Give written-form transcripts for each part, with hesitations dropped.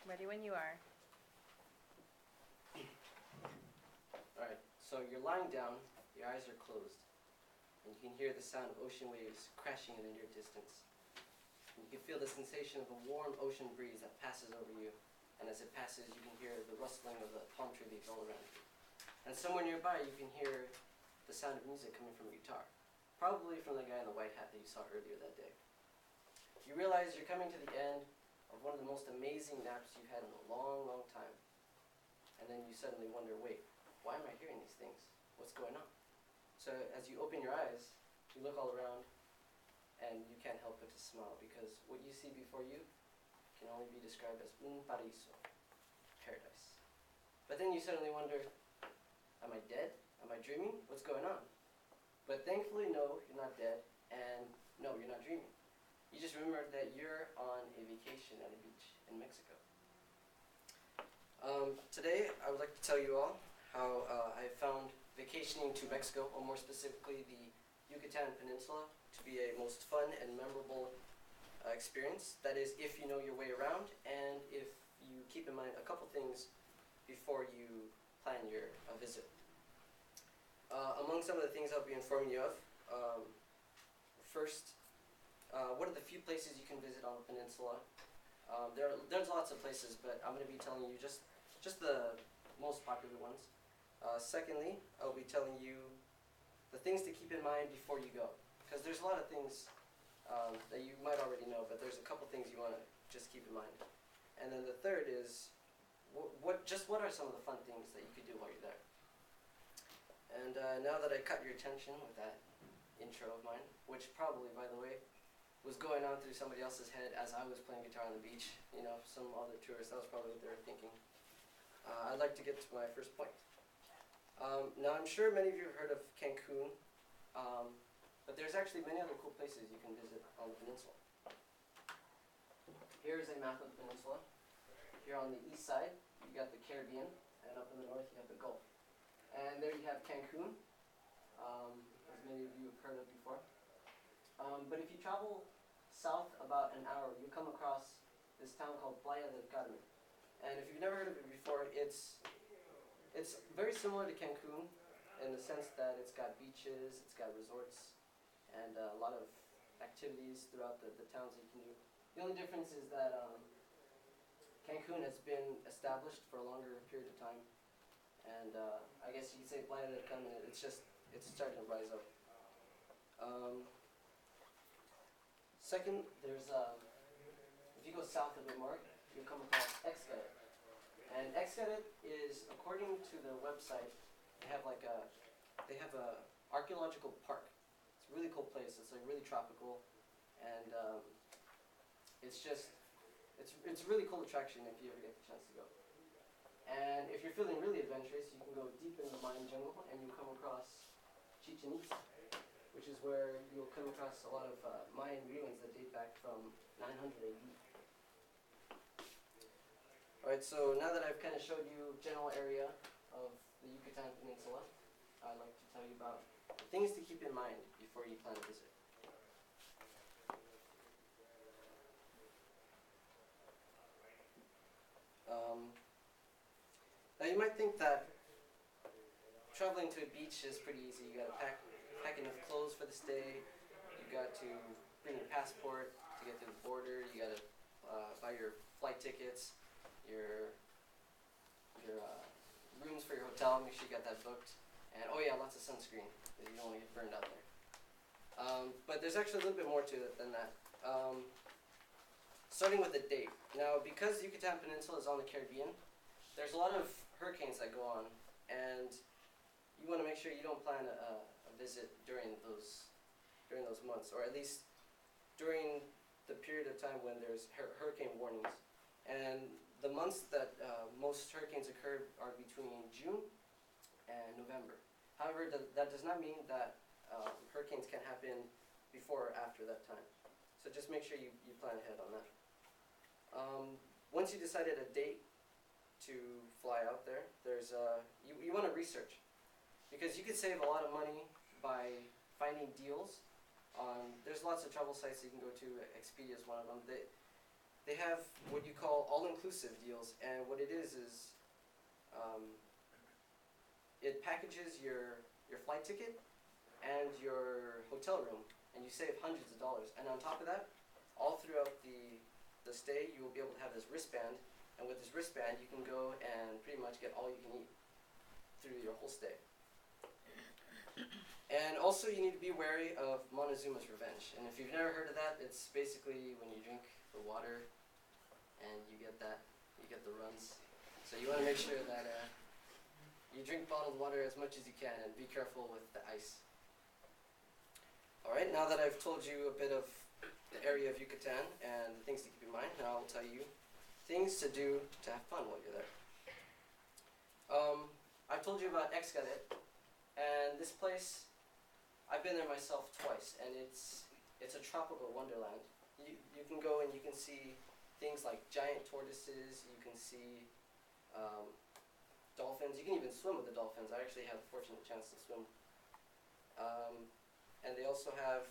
Ready when you are. Alright, so you're lying down, your eyes are closed, and you can hear the sound of ocean waves crashing in the near distance. And you can feel the sensation of a warm ocean breeze that passes over you, and as it passes you can hear the rustling of the palm tree leaves all around you. And somewhere nearby you can hear the sound of music coming from a guitar, probably from the guy in the white hat that you saw earlier that day. You realize you're coming to the end of one of the most amazing naps you've had in a long, long time. And then you suddenly wonder, wait, why am I hearing these things? What's going on? So as you open your eyes, you look all around, and you can't help but to smile, because what you see before you can only be described as un paraíso, paradise. But then you suddenly wonder, am I dead? Am I dreaming? What's going on? But thankfully, no, you're not dead, and no, you're not dreaming. You just remember that you're on a vacation at a beach in Mexico. Today, I would like to tell you all how I found vacationing to Mexico, or more specifically the Yucatan Peninsula, to be a most fun and memorable experience. That is, if you know your way around, and if you keep in mind a couple things before you plan your visit. Among some of the things I'll be informing you of, first, what are the few places you can visit on the peninsula? There's lots of places, but I'm going to be telling you just the most popular ones. Secondly, I'll be telling you the things to keep in mind before you go, because there's a lot of things that you might already know, but there's a couple things you want to just keep in mind. And then the third is what are some of the fun things that you could do while you're there. And now that I cut your attention with that intro of mine, which probably, by the way, was going on through somebody else's head as I was playing guitar on the beach, you know, some other tourists, that was probably what they were thinking. I'd like to get to my first point. Now, I'm sure many of you have heard of Cancun, but there's actually many other cool places you can visit on the peninsula. Here's a map of the peninsula. Here on the east side, you got the Caribbean, and up in the north, you have the Gulf. And there you have Cancun, as many of you have heard of before. But if you travel south about an hour, you come across this town called Playa del Carmen. And if you've never heard of it before, it's very similar to Cancun in the sense that it's got beaches, it's got resorts, and a lot of activities throughout the towns that you can do. The only difference is that Cancun has been established for a longer period of time, and I guess you could say Playa del Carmen, it's starting to rise up. Second, there's if you go south a bit more, you'll come across Xcaret. And Xcaret is, according to the website, they have a archaeological park. It's a really cool place. It's like really tropical, and it's a really cool attraction if you ever get the chance to go. And if you're feeling really adventurous, you can go deep in the Mayan jungle and you'll come across Chichen Itza, which is where you'll come across a lot of Mayan ruins that date back from 900 AD. Alright, so now that I've kind of showed you general area of the Yucatan Peninsula, I'd like to tell you about the things to keep in mind before you plan a visit. Now you might think that traveling to a beach is pretty easy. You gotta pack enough clothes for the stay. You got to bring your passport to get to the border. You gotta buy your flight tickets, your rooms for your hotel. Make sure you got that booked. And oh yeah, lots of sunscreen, because you don't want to get burned out there. But there's actually a little bit more to it than that. Starting with the date. Now, because Yucatan Peninsula is on the Caribbean, there's a lot of hurricanes that go on, and you want to make sure you don't plan a visit during those months, or at least during the period of time when there's hurricane warnings. And the months that most hurricanes occur are between June and November. However, that does not mean that hurricanes can happen before or after that time. So just make sure you plan ahead on that. Once you decided a date to fly out there, you want to research, because you could save a lot of money by finding deals on. There's lots of travel sites you can go to. Expedia is one of them. they have what you call all-inclusive deals, and what it is it packages your flight ticket and your hotel room, and you save hundreds of dollars. And on top of that, all throughout the stay, you will be able to have this wristband, and with this wristband, you can go and pretty much get all you can eat through your whole stay. And also, you need to be wary of Montezuma's Revenge. And if you've never heard of that, it's basically when you drink the water and you get the runs. So you want to make sure that you drink bottled water as much as you can, and be careful with the ice. Alright, now that I've told you a bit of the area of Yucatan and the things to keep in mind, now I'll tell you things to do to have fun while you're there. I've told you about Xcaret, and this place, I've been there myself twice, and it's a tropical wonderland. You can go and you can see things like giant tortoises, you can see dolphins, you can even swim with the dolphins. I actually had a fortunate chance to swim. And they also have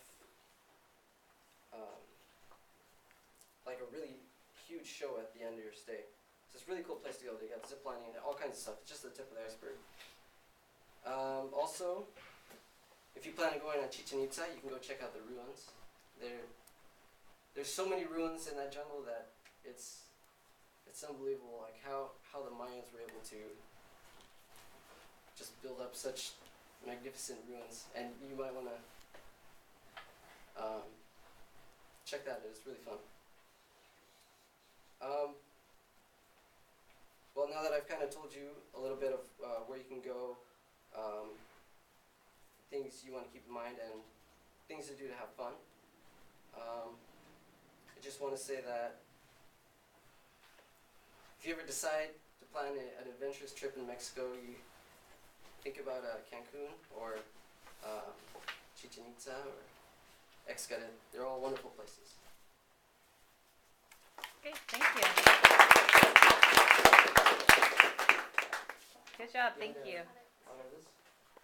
like a really huge show at the end of your stay. So it's a really cool place to go. They got zip lining and all kinds of stuff. It's just the tip of the iceberg. Also, if you plan on going on Chichen Itza, you can go check out the ruins. There's so many ruins in that jungle that it's unbelievable, like how the Mayans were able to just build up such magnificent ruins, and you might want to check that out. It's really fun. Well, now that I've kind of told you a little bit of where you can go, things you want to keep in mind, and things to do to have fun, I just want to say that if you ever decide to plan an adventurous trip in Mexico, you think about Cancun or Chichen Itza or Xcaret. They're all wonderful places. Okay, thank you. Good job, thank you.